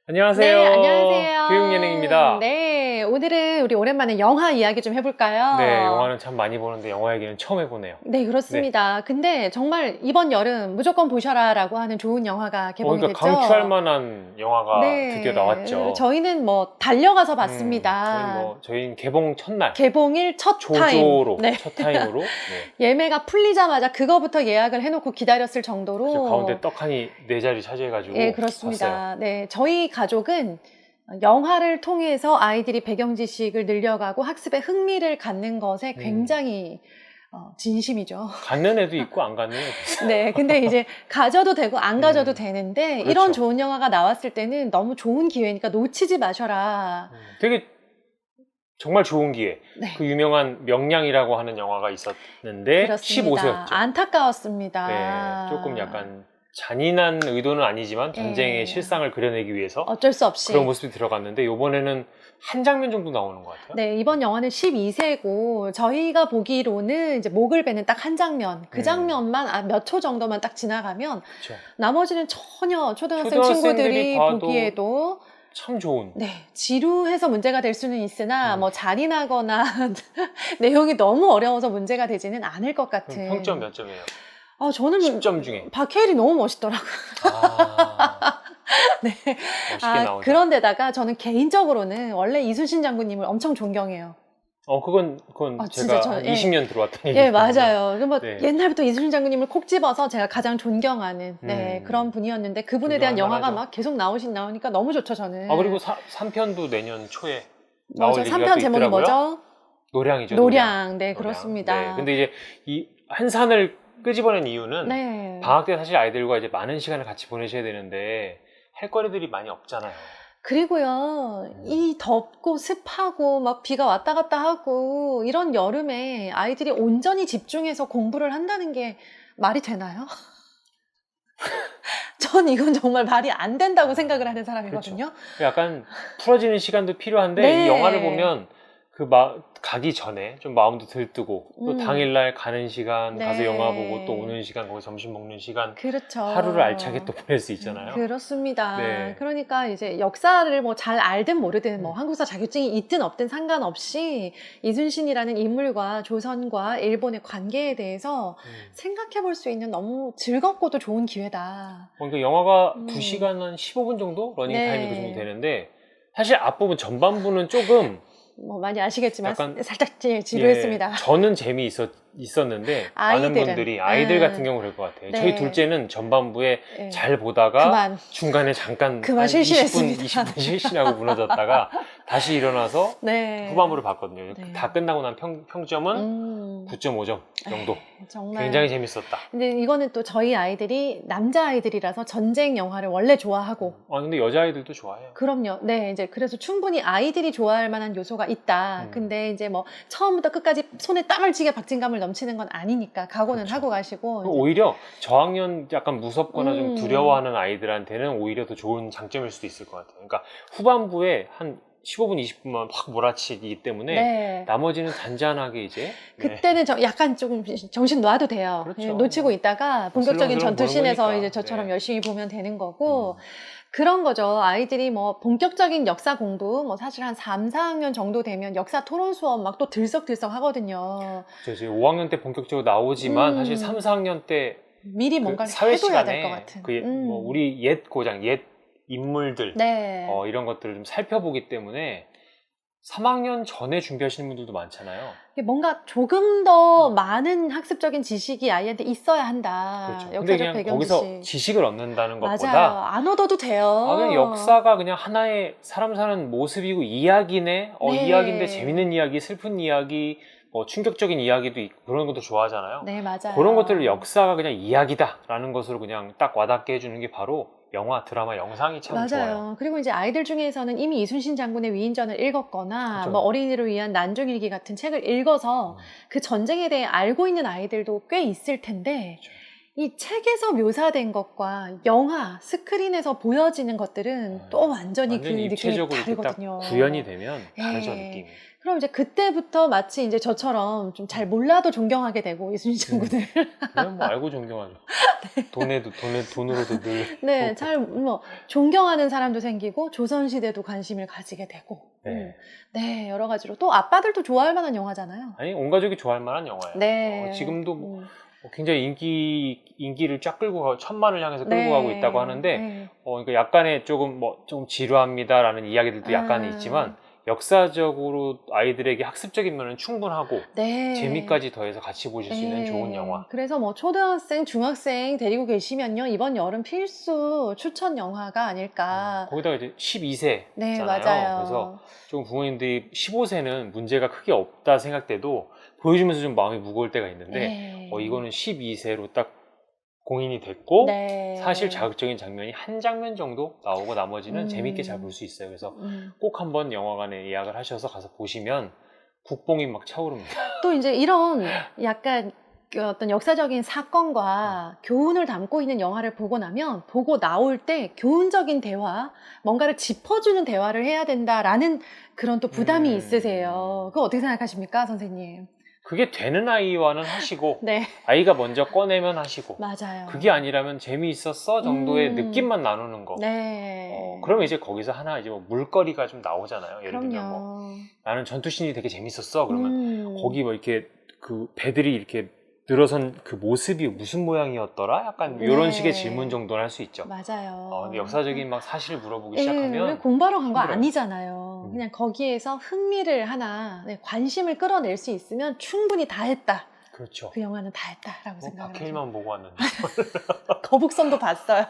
안녕하세요. 네, 안녕하세요. 교육예능입니다. 네, 오늘은 우리 오랜만에 영화 이야기 좀 해볼까요? 네, 영화는 참 많이 보는데 영화 얘기는 처음 해보네요. 네, 그렇습니다. 근데 정말 이번 여름 무조건 보셔라라고 하는 좋은 영화가 개봉이 그러니까 됐죠. 강추할 만한 영화가 드디어 나왔죠. 저희는 뭐 달려가서 봤습니다. 저희는 개봉 첫날 개봉일 첫 조조로 타임. 네. 첫 타임으로 예매가 풀리자마자 그거부터 예약을 해놓고 기다렸을 정도로. 그래서 가운데 떡하니 네 자리 차지해가지고 네, 그렇습니다. 봤어요. 네, 저희 가족은 영화를 통해서 아이들이 배경 지식을 늘려가고 학습에 흥미를 갖는 것에 굉장히 진심이죠. 갖는 애도 있고 안 갖는 애도 있어요. 네, 근데 이제 가져도 되고 안 가져도 되는데 그렇죠. 이런 좋은 영화가 나왔을 때는 너무 좋은 기회니까 놓치지 마셔라. 되게 정말 좋은 기회. 네. 그 유명한 명량이라고 하는 영화가 있었는데 그렇습니다. 15세였죠. 안타까웠습니다. 네, 조금 약간 잔인한 의도는 아니지만 전쟁의 실상을 그려내기 위해서 어쩔 수 없이 그런 모습이 들어갔는데 이번에는 한 장면 정도 나오는 것 같아요. 네, 이번 영화는 12세고 저희가 보기로는 이제 목을 베는 딱 한 장면, 그 장면만 몇 초 정도만 딱 지나가면 그렇죠. 나머지는 전혀 초등학생 초등학생들이 친구들이 봐도 보기에도 참 좋은. 네, 지루해서 문제가 될 수는 있으나 뭐 잔인하거나 내용이 너무 어려워서 문제가 되지는 않을 것 같은. 평점 몇 점이에요? 저는 10점 중에. 박해일이 너무 멋있더라고요. 네. 멋있게 나오죠. 그런데다가 저는 개인적으로는 원래 이순신 장군님을 엄청 존경해요. 그건 진짜 제가 한 20년 들어왔던 얘기예요. 예, 맞아요. 뭐 네. 옛날부터 이순신 장군님을 콕 집어서 제가 가장 존경하는 그런 분이었는데 그분에 대한 영화가 막 계속 나오니까 너무 좋죠, 저는. 그리고 3편도 내년 초에 나올 얘기가 3편 또 제목이 있더라고요. 뭐죠? 노량이죠. 노량. 네, 노량. 그렇습니다. 네, 근데 이제 이 한산을 끄집어낸 이유는 방학 때 사실 아이들과 이제 많은 시간을 같이 보내셔야 되는데 할 거리들이 많이 없잖아요. 그리고요, 이 덥고 습하고 막 비가 왔다 갔다 하고 이런 여름에 아이들이 온전히 집중해서 공부를 한다는 게 말이 되나요? 전 이건 정말 말이 안 된다고 생각을 하는 사람이거든요. 그렇죠. 약간 풀어지는 시간도 필요한데 이 영화를 보면 가기 전에 좀 마음도 들뜨고 또 당일날 가는 시간 가서 영화 보고 또 오는 시간 거기 점심 먹는 시간 그렇죠. 하루를 알차게 또 보낼 수 있잖아요. 그렇습니다. 네. 그러니까 이제 역사를 뭐 잘 알든 모르든 뭐 한국사 자격증이 있든 없든 상관없이 이순신이라는 인물과 조선과 일본의 관계에 대해서 생각해 볼 수 있는 너무 즐겁고도 좋은 기회다. 그러니까 영화가 2시간 한 15분 정도 러닝 타임이 그 정도 되는데 사실 앞부분 전반부는 조금 뭐 많이 아시겠지만 살짝 지루했습니다. 저는 있었는데 많은 분들이 아이들 같은 경우 그럴 것 같아요. 저희 둘째는 전반부에 잘 보다가 중간에 잠깐 그만 실신했습니다. 20분 실신하고 무너졌다가 다시 일어나서 후반부를 봤거든요. 다 끝나고 난 평점은 9.5점 정도. 정말 굉장히 재밌었다. 근데 이거는 또 저희 아이들이 남자 아이들이라서 전쟁 영화를 원래 좋아하고 근데 여자아이들도 좋아해요. 그럼요. 네, 이제 그래서 충분히 아이들이 좋아할 만한 요소가 있다. 근데 이제 뭐 처음부터 끝까지 손에 땀을 쥐게 박진감을 넘치는 건 아니니까 각오는 하고 가시고 오히려 저학년 약간 무섭거나 좀 두려워하는 아이들한테는 오히려 더 좋은 장점일 수도 있을 것 같아요. 그러니까 후반부에 한 15분, 20분만 확 몰아치기 때문에 나머지는 잔잔하게 이제 그때는 약간 조금 정신 놔도 돼요. 그렇죠. 놓치고 있다가 본격적인 전투씬에서 이제 저처럼 네. 열심히 보면 되는 거고 그런 거죠. 아이들이 뭐 본격적인 역사 공부 뭐 사실 한 3, 4학년 정도 되면 역사 토론 수업 막 또 들썩들썩 하거든요. 그렇죠. 5학년 때 본격적으로 나오지만 사실 3, 4학년 때 미리 뭔가를 사회 해둬야 시간에 될 것 같은. 뭐 우리 옛 고장, 옛 인물들 이런 것들을 좀 살펴보기 때문에 3학년 전에 준비하시는 분들도 많잖아요. 뭔가 조금 더 많은 학습적인 지식이 아이한테 있어야 한다. 그렇죠. 근데 그냥 배경 거기서 지식. 지식을 얻는다는 것보다 맞아요. 안 얻어도 돼요. 그냥 역사가 그냥 하나의 사람 사는 모습이고 이야기네. 이야기인데 재밌는 이야기, 슬픈 이야기, 충격적인 이야기도 있고 그런 것도 좋아하잖아요. 네, 맞아요. 그런 것들을 역사가 그냥 이야기다라는 것으로 그냥 딱 와닿게 해주는 게 바로 영화, 드라마, 영상이 참 좋아요. 그리고 이제 아이들 중에서는 이미 이순신 장군의 위인전을 읽었거나 그렇죠. 뭐 어린이를 위한 난중일기 같은 책을 읽어서 그 전쟁에 대해 알고 있는 아이들도 꽤 있을 텐데 그렇죠. 이 책에서 묘사된 것과 영화, 스크린에서 보여지는 것들은 또 완전히 그 느낌이 입체적으로 이렇게 딱 다르거든요. 구현이 되면 다르죠, 예. 느낌이. 그럼 이제 그때부터 마치 이제 저처럼 좀 잘 몰라도 존경하게 되고, 이순신 장군을. 그냥 뭐 알고 존경하죠. 돈으로도 늘. 네, 잘, 존경하는 사람도 생기고, 조선시대도 관심을 가지게 되고. 네. 네, 여러 가지로. 또 아빠들도 좋아할 만한 영화잖아요. 아니, 온 가족이 좋아할 만한 영화예요. 네. 지금도 굉장히 인기를 쫙 끌고 가고, 1000만을 향해서 끌고 네. 가고 있다고 하는데, 네. 그러니까 약간의 조금 지루합니다라는 이야기들도 약간은 있지만, 역사적으로 아이들에게 학습적인 면은 충분하고 네. 재미까지 더해서 같이 보실 수 있는 좋은 영화. 그래서 뭐 초등학생, 중학생 데리고 계시면요, 이번 여름 필수 추천 영화가 아닐까. 거기다가 이제 12세잖아요. 네, 맞아요. 그래서 좀 부모님들이 15세는 문제가 크게 없다 생각돼도 보여주면서 좀 마음이 무거울 때가 있는데, 네. 이거는 12세로 딱 공인이 됐고, 네. 사실 자극적인 장면이 한 장면 정도 나오고 나머지는 재밌게 잘 볼 수 있어요. 그래서 꼭 한번 영화관에 예약을 하셔서 가서 보시면 국뽕이 막 차오릅니다. 또 이제 이런 약간 그 어떤 역사적인 사건과 교훈을 담고 있는 영화를 보고 나면, 보고 나올 때 교훈적인 대화, 뭔가를 짚어주는 대화를 해야 된다라는 그런 또 부담이 있으세요. 그거 어떻게 생각하십니까, 선생님? 그게 되는 아이와는 하시고, 네. 아이가 먼저 꺼내면 하시고, 맞아요. 그게 아니라면 재미있었어 정도의 느낌만 나누는 거. 네. 그러면 이제 거기서 하나 이제 뭐 물거리가 좀 나오잖아요. 예를 들면 뭐 그럼요. 나는 전투씬이 되게 재밌었어. 그러면 거기 뭐 이렇게 그 배들이 이렇게 늘어선 그 모습이 무슨 모양이었더라? 약간 이런 네. 식의 질문 정도는 할 수 있죠. 맞아요. 근데 역사적인 막 사실을 물어보기 우리 시작하면 공부하러 간 거 힘들어요. 아니잖아요. 그냥 거기에서 흥미를 하나, 관심을 끌어낼 수 있으면 충분히 다 했다. 그렇죠. 그 영화는 다 했다라고 생각합니다. 박해일만 보고 왔는데. 거북선도 봤어요.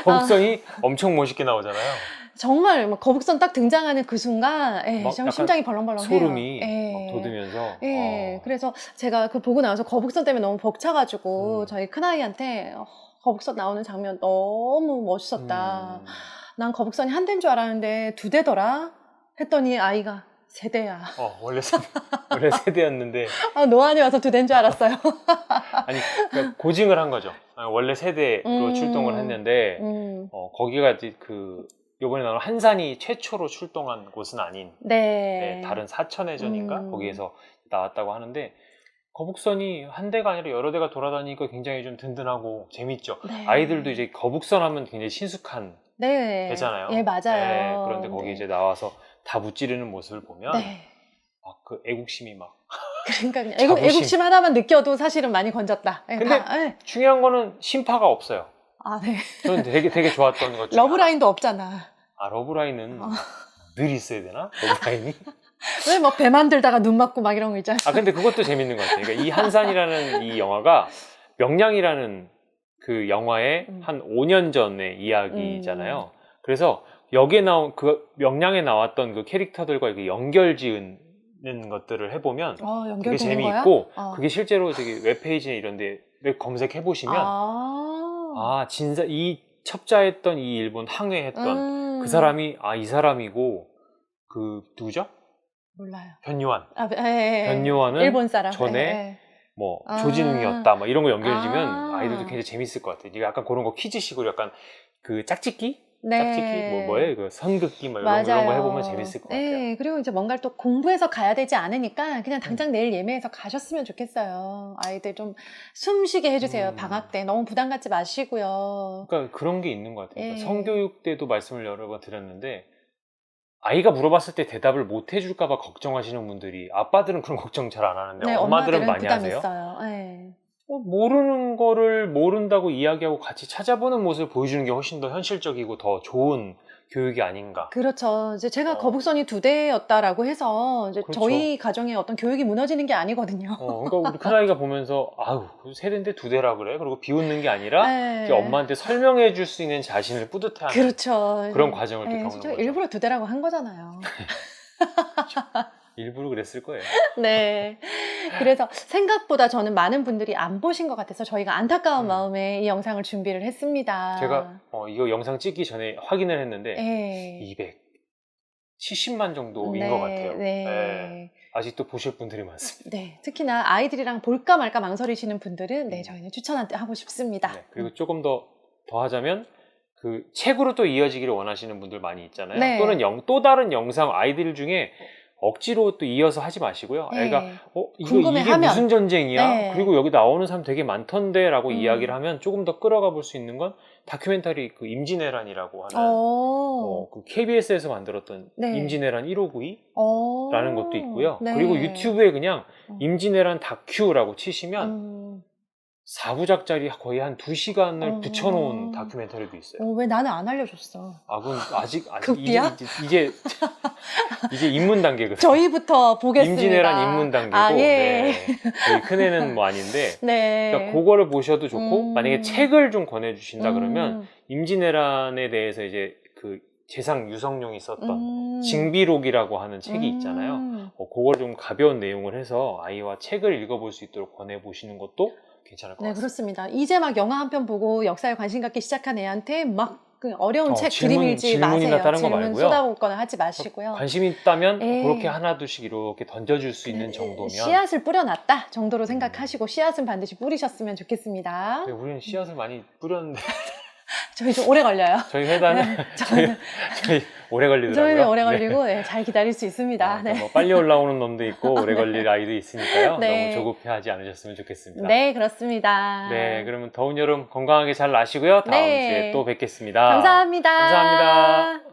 거북선이 엄청 멋있게 나오잖아요. 정말 막 거북선 딱 등장하는 그 순간, 막 정 약간 심장이 벌렁벌렁해요. 소름이 막 돋으면서. 그래서 제가 그 보고 나서 거북선 때문에 너무 벅차가지고 저희 큰아이한테 거북선 나오는 장면 너무 멋있었다. 난 거북선이 한 대인 줄 알았는데 2대더라? 했더니 아이가 3대야. 원래 3대였는데. 노안이 와서 2대인 줄 알았어요. 아니, 그러니까 고증을 한 거죠. 원래 3대로 출동을 했는데, 거기가 이제 요번에 나온 한산이 최초로 출동한 곳은 아닌, 다른 사천해전인가? 거기에서 나왔다고 하는데, 거북선이 한 대가 아니라 여러 대가 돌아다니니까 굉장히 좀 든든하고 재밌죠. 네. 아이들도 이제 거북선 하면 굉장히 친숙한 대잖아요. 예, 맞아요. 그런데 거기 이제 나와서 다 무찌르는 모습을 보면, 그 애국심이 막. 그러니까 애국심 하나만 느껴도 사실은 많이 건졌다. 근데 중요한 거는 심파가 없어요. 네. 저는 되게 좋았던 것 중에 러브라인도 없잖아. 러브라인은 늘 있어야 되나? 러브라인이? 왜 막 배 만들다가 눈 맞고 막 이런 거 있잖아. 근데 그것도 재밌는 것 같아요. 그러니까 이 한산이라는 이 영화가 명량이라는 그 영화의 한 5년 전의 이야기잖아요. 그래서 여기에 나온 명량에 나왔던 그 캐릭터들과 이렇게 연결 지은 것들을 해보면 되게 재미있고, 그게 실제로 저기 웹페이지나 이런 데 검색해 보시면 진짜 이 첩자했던 이 일본 항해했던 그 사람이 이 사람이고, 누구죠? 몰라요. 변요한. 변요한은 일본 사람. 전에 뭐 조진웅이었다, 뭐 이런 거 연결지면 아이들도 굉장히 재밌을 것 같아요. 이게 약간 그런 거 퀴즈식으로 약간 그 짝짓기? 짝짓기? 뭐예요? 그 선긋기 뭐 이런 거 해보면 재밌을 것 같아요. 그리고 이제 뭔가를 또 공부해서 가야 되지 않으니까 그냥 당장 내일 예매해서 가셨으면 좋겠어요. 아이들 좀 숨쉬게 해주세요. 방학 때 너무 부담 갖지 마시고요. 그러니까 그런 게 있는 것 같아요. 그러니까 성교육 때도 말씀을 여러 번 드렸는데, 아이가 물어봤을 때 대답을 못 해줄까봐 걱정하시는 분들이, 아빠들은 그런 걱정 잘 안 하는데 엄마들은 많이 하세요. 있어요. 모르는 거를 모른다고 이야기하고 같이 찾아보는 모습을 보여주는 게 훨씬 더 현실적이고 더 좋은 교육이 아닌가. 그렇죠. 이제 제가 거북선이 2대였다라고 해서 이제 저희 가정의 어떤 교육이 무너지는 게 아니거든요. 그러니까 우리 큰아이가 보면서 3대인데 2대라 그래? 그러고 비웃는 게 아니라 이제 엄마한테 설명해 줄 수 있는 자신을 뿌듯해하는, 그렇죠. 그런 과정을 또 겪는 거죠. 일부러 2대라고 한 거잖아요. 그렇죠. 일부러 그랬을 거예요. 네. 그래서 생각보다 저는 많은 분들이 안 보신 것 같아서 저희가 안타까운 마음에 이 영상을 준비를 했습니다. 제가 이거 영상 찍기 전에 확인을 했는데 270만 정도인 것 같아요. 아직도 보실 분들이 많습니다. 네, 특히나 아이들이랑 볼까 말까 망설이시는 분들은 네, 저희는 추천하고 싶습니다. 네, 그리고 조금 더 하자면 그 책으로 또 이어지기를 원하시는 분들 많이 있잖아요. 네. 또는 또 다른 영상 아이들 중에 억지로 또 이어서 하지 마시고요. 네. 아이가 이게 궁금해하면. 무슨 전쟁이야? 네. 그리고 여기 나오는 사람 되게 많던데 라고 이야기를 하면 조금 더 끌어가 볼 수 있는 건 다큐멘터리 그 임진왜란이라고 하는 그 KBS에서 만들었던 네. 임진왜란 1592라는 것도 있고요. 네. 그리고 유튜브에 그냥 임진왜란 다큐라고 치시면 4부작짜리 거의 한 2시간을 붙여놓은 다큐멘터리도 있어요. 왜 나는 안 알려줬어? 그건 아직 급비야? 이제 입문 단계거든요. 저희부터 보겠습니다. 임진왜란 입문 단계고, 예. 네. 저희 큰애는 뭐 아닌데, 네. 그러니까 그거를 보셔도 좋고, 만약에 책을 좀 권해주신다 그러면 임진왜란에 대해서 이제 그 재상 유성룡이 썼던 징비록이라고 하는 책이 있잖아요. 그걸 좀 가벼운 내용을 해서 아이와 책을 읽어볼 수 있도록 권해보시는 것도 괜찮을 것 같습니다. 네, 그렇습니다. 이제 막 영화 한 편 보고 역사에 관심 갖기 시작한 애한테 막 그 어려운 책 들이밀지 마세요. 질문이나 다른 거 질문 말고요. 쏟아붓거나 하지 마시고요. 관심 있다면 에이. 그렇게 하나둘씩 이렇게 던져줄 수 있는 정도면. 씨앗을 뿌려놨다 정도로 생각하시고 씨앗은 반드시 뿌리셨으면 좋겠습니다. 네, 우리는 씨앗을 많이 뿌렸는데 저희 좀 오래 걸려요. 저희 회사는 저희 오래 걸리더라고요. 저희는 오래 네. 걸리고 네, 잘 기다릴 수 있습니다. 네. 뭐 빨리 올라오는 놈도 있고 오래 걸릴 아이도 있으니까요. 네. 너무 조급해하지 않으셨으면 좋겠습니다. 네, 그렇습니다. 네, 그러면 더운 여름 건강하게 잘 나시고요. 다음 네. 주에 또 뵙겠습니다. 감사합니다. 감사합니다.